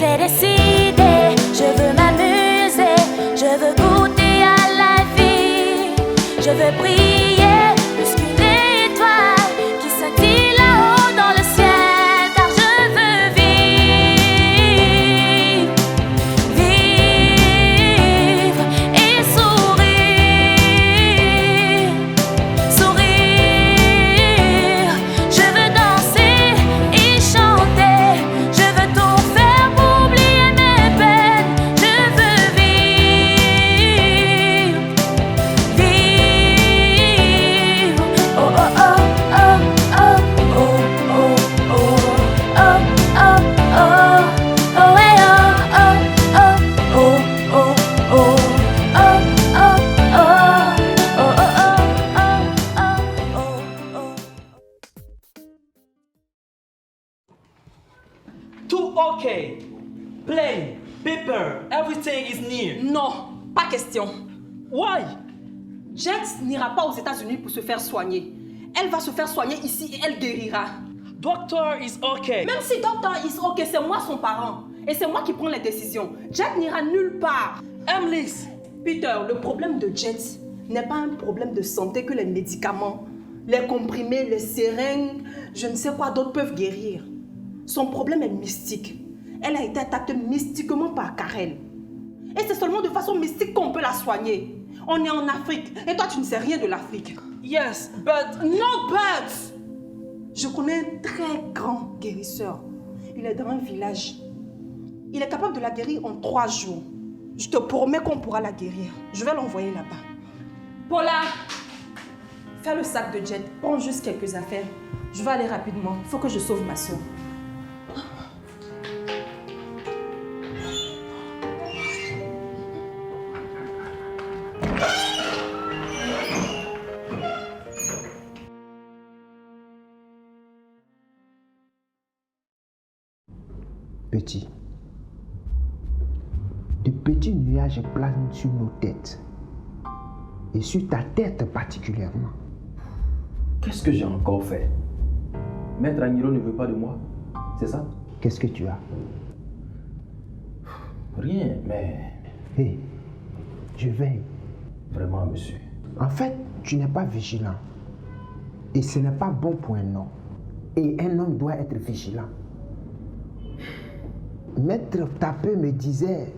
J'ai décidé, je veux m'amuser, je veux goûter à la vie, je veux briller plus qu'une étoile qui scintille là-haut dans le ciel, car je veux vivre, vivre et sourire, sourire. Je veux danser et chanter, je veux tout faire pour oublier mes peines. Je veux vivre, vivre. Oh oh oh oh oh oh oh oh oh oh oh oh hey oh oh oh oh oh oh oh oh oh oh oh oh. Tout okay. Plane, paper, everything is near. Non, pas question. Why? Jet n'ira pas aux États-Unis pour se faire soigner. Elle va se faire soigner ici et elle guérira. Doctor is okay. Même si docteur is ok, c'est moi son parent. Et c'est moi qui prends les décisions. Jet n'ira nulle part. Emily, Peter, le problème de Jet n'est pas un problème de santé que les médicaments, les comprimés, les seringues, je ne sais quoi d'autre peuvent guérir. Son problème est mystique. Elle a été attaquée mystiquement par Karel. Et c'est seulement de façon mystique qu'on peut la soigner. On est en Afrique et toi tu ne sais rien de l'Afrique. yes, but No buts! Je connais un très grand guérisseur. Il est dans un village. Il est capable de la guérir en 3 jours. Je te promets qu'on pourra la guérir. Je vais l'envoyer là-bas. Paula, fais le sac de Jet. Prends juste quelques affaires. Je vais aller rapidement. Il faut que je sauve ma soeur. Petit. De petits nuages planent sur nos têtes. Et sur ta tête particulièrement. Qu'est-ce que j'ai encore fait? Maître Agniro ne veut pas de moi, c'est ça? Qu'est-ce que tu as? Rien, mais... Hé, je veille. Vraiment, monsieur. En fait, tu n'es pas vigilant. Et ce n'est pas bon pour un homme. Et un homme doit être vigilant. Maître Tapé me disait,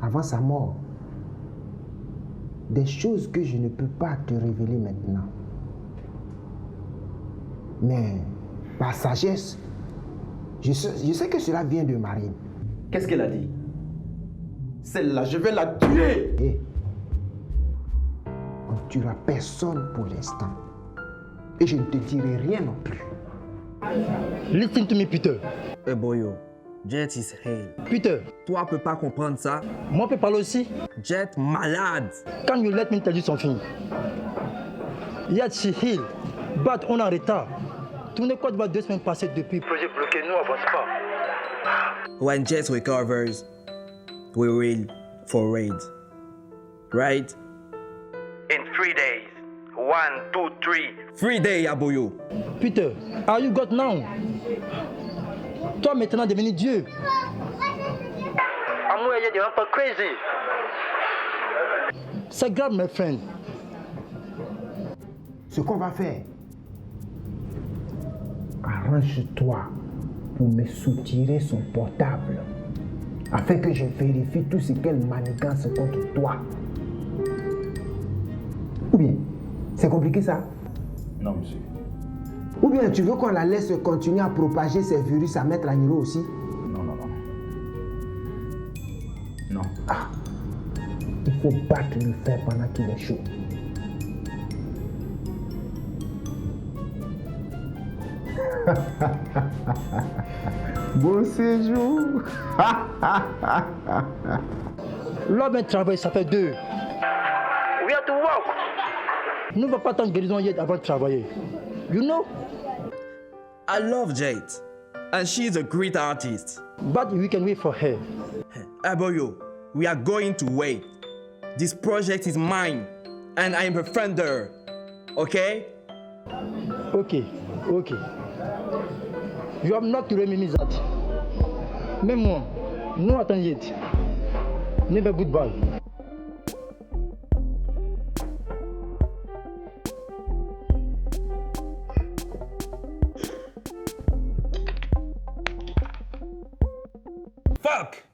avant sa mort, des choses que je ne peux pas te révéler maintenant. Mais par sagesse, je sais que cela vient de Marine. Qu'est-ce qu'elle a dit? Celle-là, je vais la tuer! Et on ne tuera personne pour l'instant. Et je ne te dirai rien non plus. Listen to me, Peter. Hey boyo, Jet is hell. Peter, Toi peux pas comprendre ça. moi peux parler aussi. Jet malade. Can you let me tell you something? Yet she heal, but on est en retard. Tournez quoi de 2 semaines passées depuis. Projet bloqué, nous avance pas. When Jet recovers, we will for raid. Right? In 3 days. 1, 2, 3. 3 days, aboyo. Peter, are you God now? Toi maintenant devenu Dieu. Amour, il est pas crazy. C'est grave, mes frères. Ce qu'on va faire, arrange-toi pour me soutirer son portable afin que je vérifie tout ce qu'elle manigance contre toi. Ou bien, c'est compliqué ça? Non, monsieur. Ou bien tu veux qu'on la laisse continuer à propager ces virus à Maître Agniro aussi? Non, non, non. Non. Ah, il faut battre le fer pendant qu'il est chaud. Bon séjour. L'homme travaille, ça fait 2. We have to work. Nous ne va pas attendre guérison yet avant de travailler. You know? I love Jet, and she is a great artist. But we can wait for her. Aboyo, we are going to wait. This project is mine, and I am a funder. Okay? Okay. You have not to remind me that. Même moi, non attends yet. Never goodbye. Fuck!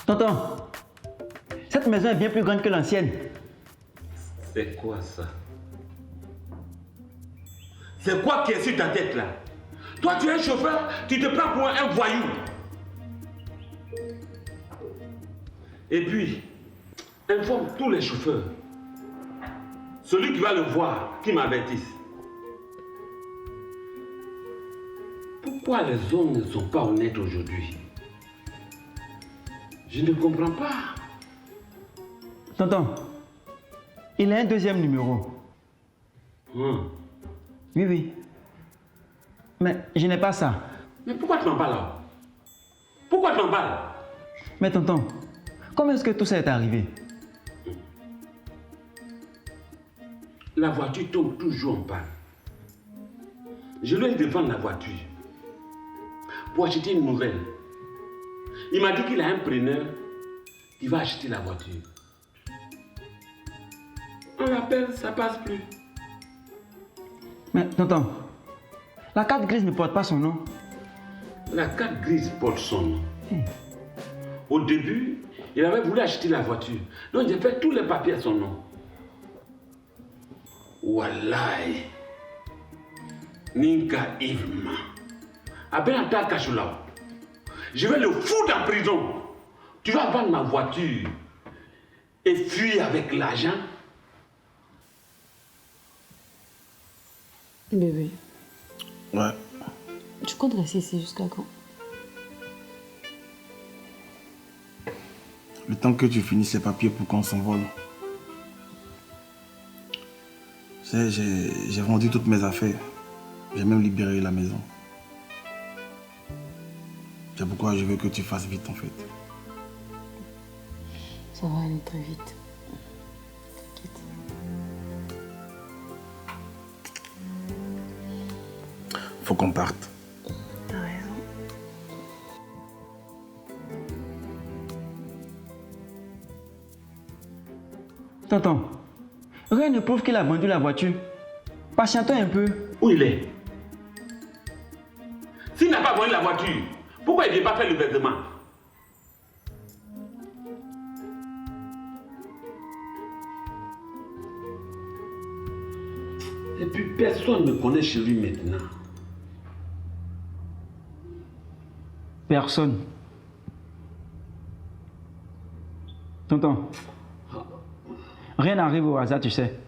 Tonton, cette maison est bien plus grande que l'ancienne. C'est quoi ça? C'est quoi qui est sur ta tête là? Toi tu es un chauffeur, tu te prends pour un voyou. Et puis, informe tous les chauffeurs. Celui qui va le voir, qui m'avertisse. Pourquoi les hommes ne sont pas honnêtes aujourd'hui? Je ne comprends pas. Tonton, il a un deuxième numéro. Oui, oui. Mais je n'ai pas ça. Mais pourquoi tu m'en parles là? Pourquoi tu m'en parles? Mais tonton, comment est-ce que tout ça est arrivé? La voiture tombe toujours en panne. Je lui ai dit de vendre la voiture pour acheter une nouvelle. Il m'a dit qu'il a un preneur qui va acheter la voiture. On l'appelle, ça passe plus. Mais tonton, la carte grise ne porte pas son nom. La carte grise porte son nom. Au début, il avait voulu acheter la voiture. Donc j'ai fait tous les papiers à son nom. Wallahi. Ninka Ivma. Abenata Kachula. Je vais le foutre en prison. Tu vas vendre ma voiture et fuir avec l'argent. Bébé. Ouais. Tu comptes rester ici jusqu'à quand? Le temps que tu finisses les papiers pour qu'on s'envole. J'ai vendu toutes mes affaires. J'ai même libéré la maison. C'est pourquoi je veux que tu fasses vite en fait. Ça va aller très vite. T'inquiète. Faut qu'on parte. T'as raison. Tonton, rien ne prouve qu'il a vendu la voiture. Patientons un peu. Où il est? S'il n'a pas vendu la voiture, pourquoi il ne vient pas faire le versement? Et puis personne ne me connaît chez lui maintenant. Personne. Tonton, rien n'arrive au hasard, tu sais.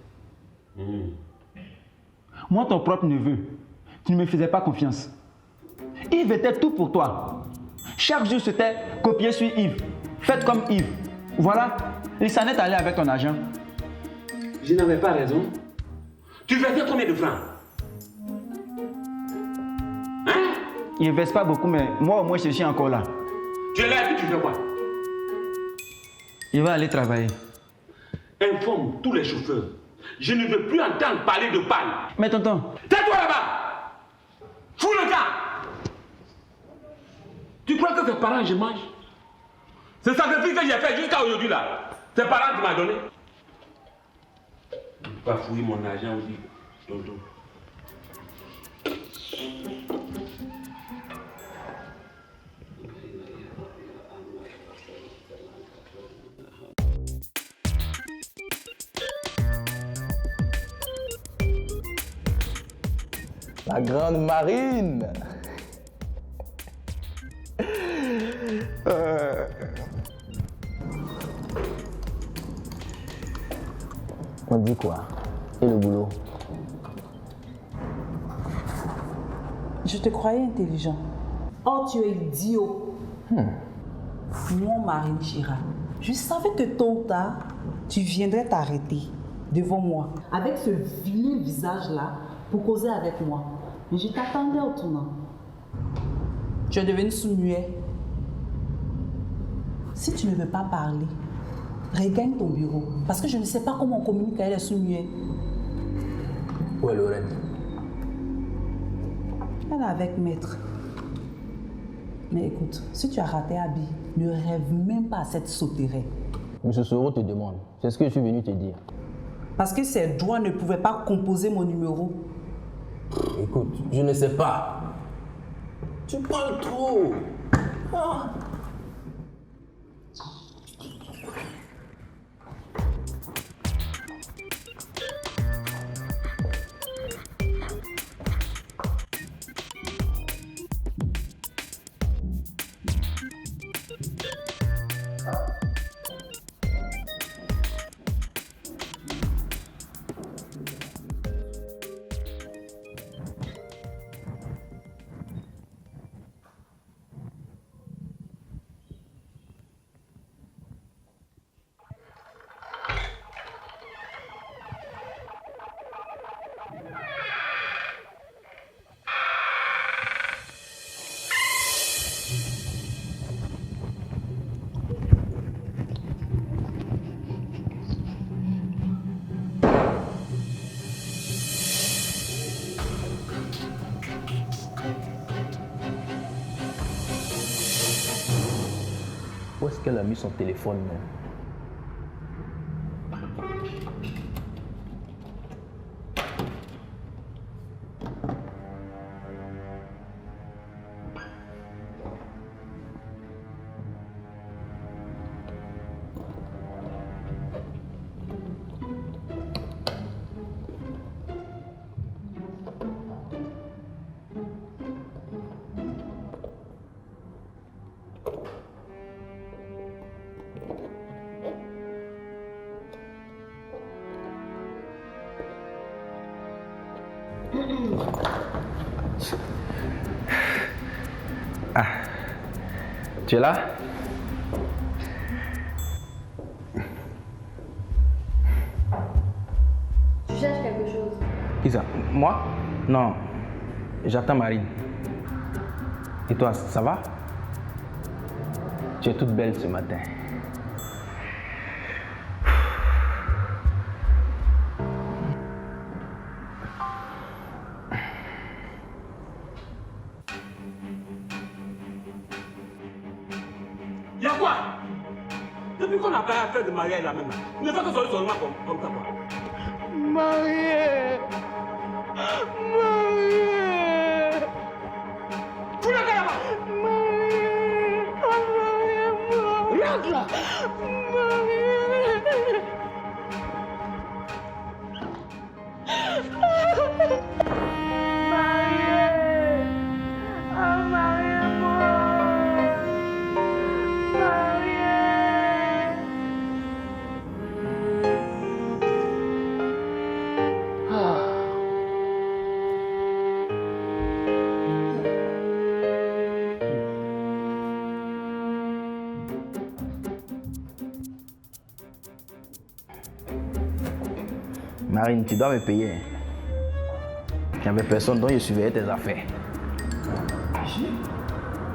Moi, ton propre neveu, tu ne me faisais pas confiance. Yves était tout pour toi. Chaque jour, c'était copier sur Yves. Faites comme Yves. Voilà, il s'en est allé avec ton argent. Je n'avais pas raison. Tu faisais combien de francs? Hein? Il ne verse pas beaucoup, mais moi au moins je suis encore là. Tu es là et puis tu fais quoi? Il va aller travailler. Informe tous les chauffeurs. Je ne veux plus entendre parler de panne. Mais tonton. Tais-toi là-bas! Fous le camp! Tu crois que tes parents, je mange? C'est ça que j'ai fait jusqu'à aujourd'hui là. Tes parents, tu m'as donné. Je ne peux pas fouiller mon argent aussi, tonton. La grande marine. On dit quoi? Et le boulot? Je te croyais intelligent. Or, tu es idiot. Moi, Marine Chira, je savais que tôt ou tard, tu viendrais t'arrêter devant moi, avec ce vilain visage-là, pour causer avec moi. Mais je t'attendais au tournant. Tu es devenu sourd-muet. Si tu ne veux pas parler, regagne ton bureau. Parce que je ne sais pas comment on communique avec les sourds-muets. Où est Lorraine? Elle est avec maître. Mais écoute, si tu as raté Abby, ne rêve même pas à cette sauterelle. Monsieur Soro te demande. C'est ce que je suis venu te dire. Parce que ses doigts ne pouvaient pas composer mon numéro. Écoute, je ne sais pas. Tu parles trop. Ah. Où est-ce qu'elle a mis son téléphone même? Ah, tu es là? Tu cherches quelque chose? Qui ça? Moi? Non, j'attends Marine. Et toi, ça va? Tu es toute belle ce matin. Y'a quoi? Depuis qu'on n'a pas fait de mariage là même, il ne fait que seulement comme ça quoi. Marié! Marié! Fous la gueule là-bas! Marié! Marié-moi! Regarde là! Marié! Oh, mariez-moi! Marine, tu dois me payer. Il n'y avait personne dont je surveillais tes affaires.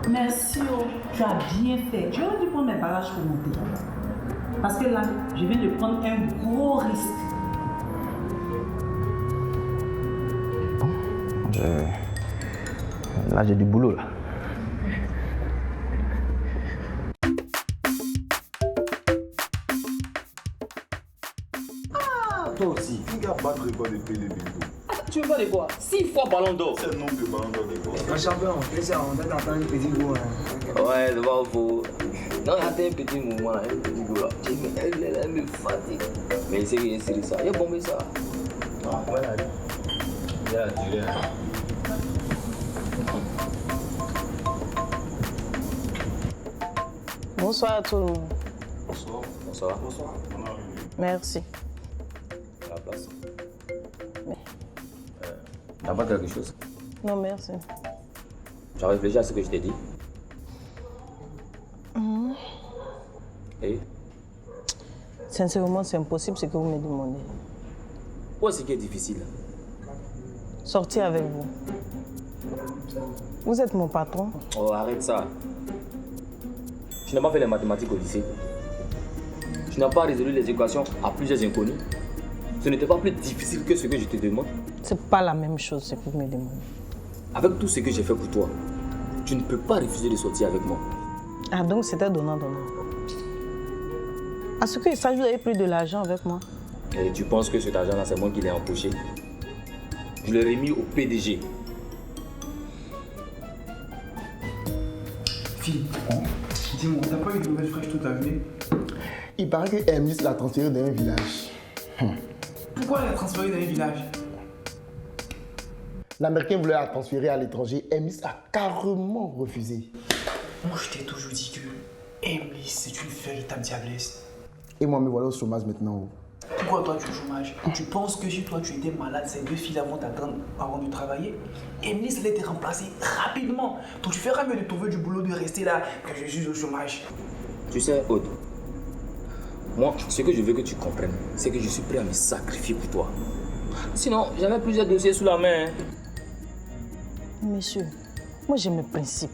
Merci, oh. Tu as bien fait. Tu aurais dû prendre mes bagages pour monter. Parce que là, je viens de prendre un gros risque. Là, j'ai du boulot, là. Toi aussi, qui va battre le record de Pelé bientôt? Tu veux pas de quoi? 6 fois ballon d'or. C'est le nombre de ballons d'or de quoi? Un champion, on doit attendre un petit goût. Ouais, c'est pas faux. Non, il y a un petit mouvement, un petit goût là. Elle me fatigue. Mais il sait qu'il y a une ça. Il a bombé ça. Ah, voilà. Il a tiré. Bonsoir à tout le monde. Bonsoir. Bonsoir. Bonsoir. Merci. À la place. T'as pas quelque chose? Non, merci. Tu as réfléchi à ce que je t'ai dit? Et? Sincèrement, c'est impossible ce que vous me demandez. Pourquoi c'est qui est difficile? Sortir avec vous. Vous êtes mon patron. Oh, arrête ça. Tu n'as pas fait les mathématiques au lycée. Tu n'as pas résolu les équations à plusieurs inconnus. Ce n'était pas plus difficile que ce que je te demande. C'est pas la même chose ce que vous me demandez. Avec tout ce que j'ai fait pour toi, tu ne peux pas refuser de sortir avec moi. Ah, donc c'était donnant-donnant. À ce que ça, vous avez pris de l'argent avec moi. Et tu penses que cet argent-là, c'est moi qui l'ai empoché? Je l'ai remis au PDG. Fille, dis-moi, t'as pas eu de nouvelles fraîches toute la journée? Il paraît que Hermès l'a transféré dans un village. Pourquoi elle a transféré dans un village? L'Américain voulait la transférer à l'étranger. Hermès a carrément refusé. Moi, je t'ai toujours dit que Emily, c'est une véritable diablesse. Et moi, me voilà au chômage maintenant. Pourquoi toi, tu es au chômage? Tu penses que si toi, tu étais malade, ces deux filles vont t'attendre avant de travailler? Emily, elle a été remplacée rapidement. Donc, tu feras mieux de trouver du boulot, de rester là, que je suis au chômage. Tu sais, Aude, moi, ce que je veux que tu comprennes, c'est que je suis prêt à me sacrifier pour toi. Sinon, j'avais plusieurs dossiers sous la main. Monsieur, moi j'ai mes principes.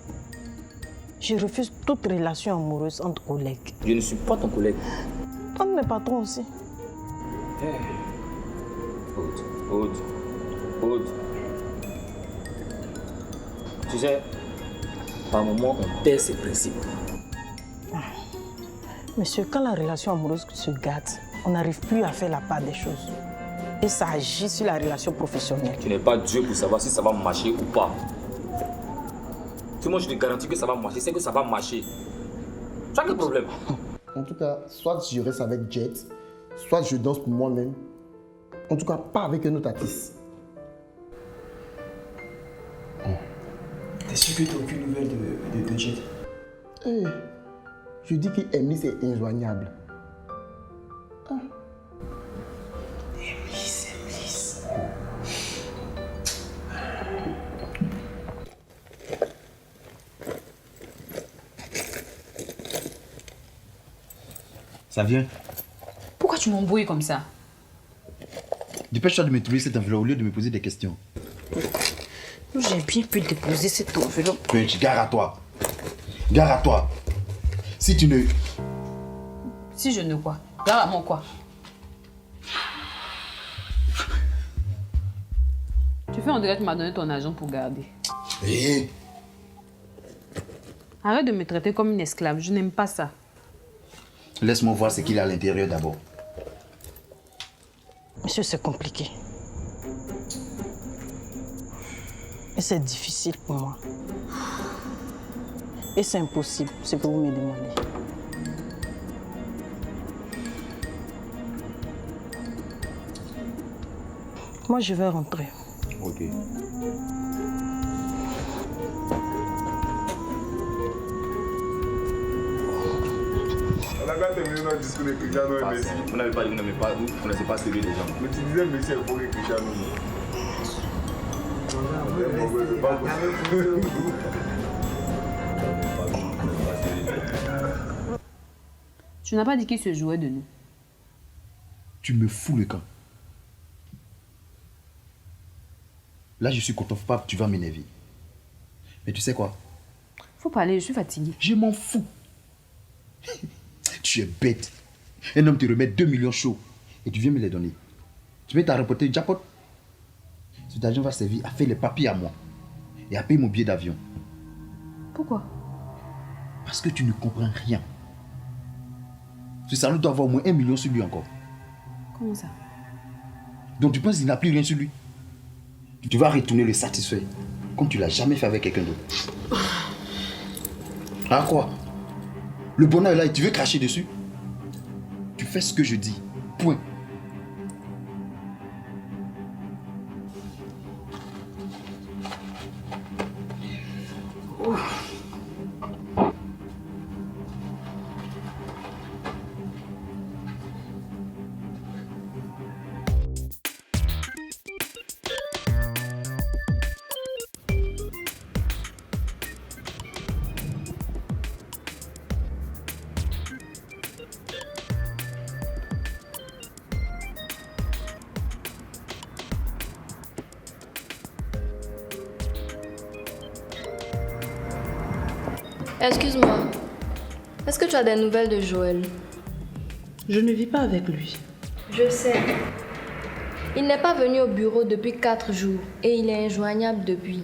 Je refuse toute relation amoureuse entre collègues. Je ne suis pas ton collègue. Entre mes patrons aussi. Aude. Tu sais, par moments, on perd ses principes. Monsieur, quand la relation amoureuse se gâte, on n'arrive plus à faire la part des choses. Et ça agit sur la relation professionnelle. Tu n'es pas Dieu pour savoir si ça va marcher ou pas. Si moi je te garantis que ça va marcher, c'est que ça va marcher. Tu as quel problème? En tout cas, soit je reste avec Jet, soit je danse pour moi-même. En tout cas, pas avec un autre artiste. T'es sûr que t'as aucune nouvelle de Jet? Hey, je dis que Hermès est injoignable. Hermès. Ça vient. Pourquoi tu m'embrouilles comme ça? Dépêche-toi de me trouver cette enveloppe au lieu de me poser des questions. J'ai bien pu déposer cette enveloppe. Punch, gare à toi. Gare à toi. Si tu ne... Si je ne quoi? Gare à moi quoi? Tu fais en direct, tu m'as donné ton argent pour garder. Hé! Arrête de me traiter comme une esclave, je n'aime pas ça. Laisse-moi voir ce qu'il y a à l'intérieur d'abord. Monsieur, c'est compliqué. Et c'est difficile pour moi. Et c'est impossible, ce que vous me demandez. Moi, je vais rentrer. Ok. On a quand terminé notre discours de Cristiano et Messi. Vous n'avez pas dit, vous ne connaissez pas celui des gens. Mais tu disais Messi est pour Cristiano. Tu n'as pas dit qu'il se jouait de nous. Tu me fous le camp. Là, je suis content, pas, tu vas m'énerver. Mais tu sais quoi? Faut parler, je suis fatiguée. Je m'en fous. Tu es bête. Un homme te remet 2 millions chauds et tu viens me les donner. Tu veux t'en reporter le jackpot? Cet argent va servir à faire les papiers à moi et à payer mon billet d'avion. Pourquoi? Parce que tu ne comprends rien. Ce salaud doit avoir au moins 1 million sur lui encore. Comment ça? Donc tu penses qu'il n'a plus rien sur lui? Tu vas retourner le satisfait, comme tu l'as jamais fait avec quelqu'un d'autre. Ah quoi? Le bonheur est là et tu veux cracher dessus? Tu fais ce que je dis. Point. Excuse-moi, est-ce que tu as des nouvelles de Joël? Je ne vis pas avec lui. Je sais. Il n'est pas venu au bureau depuis 4 jours et il est injoignable depuis.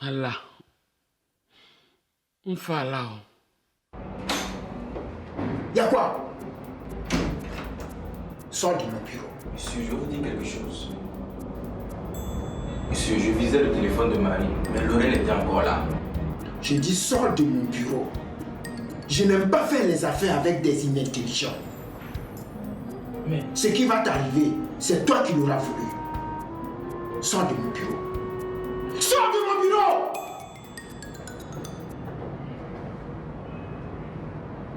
Allah. On fait là. Y'a quoi? Sors de mon bureau. Monsieur, je vais vous dire quelque chose. Monsieur, je visais le téléphone de Marie, mais Laurel était encore là. Je dis sors de mon bureau. Je n'aime pas faire les affaires avec des inintelligents. Mais ce qui va t'arriver, c'est toi qui l'auras voulu. Sors de mon bureau. Sors de mon bureau!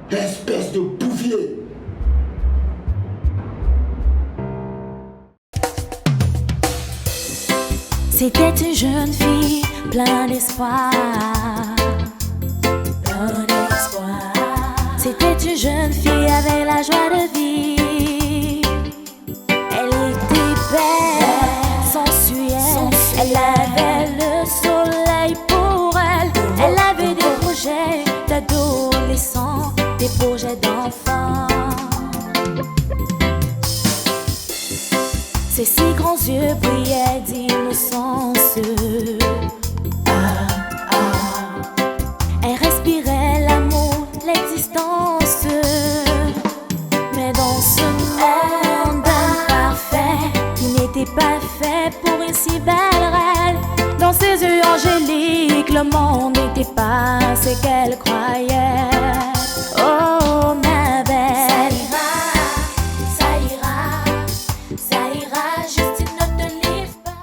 Espèce de bouvier! C'était une jeune fille plein d'espoir. C'était une jeune fille avec la joie de vivre. Elle était belle, sensuelle. Elle avait le soleil pour elle. Elle avait des projets d'adolescents, des projets d'enfants. Ses si grands yeux brillaient d'innocence. Elle respirait l'amour, l'existence. Mais dans ce monde imparfait, qui n'était pas fait pour une si belle reine, dans ses yeux angéliques, le monde n'était pas ce qu'elle croyait. Oh ma belle, ça ira, juste une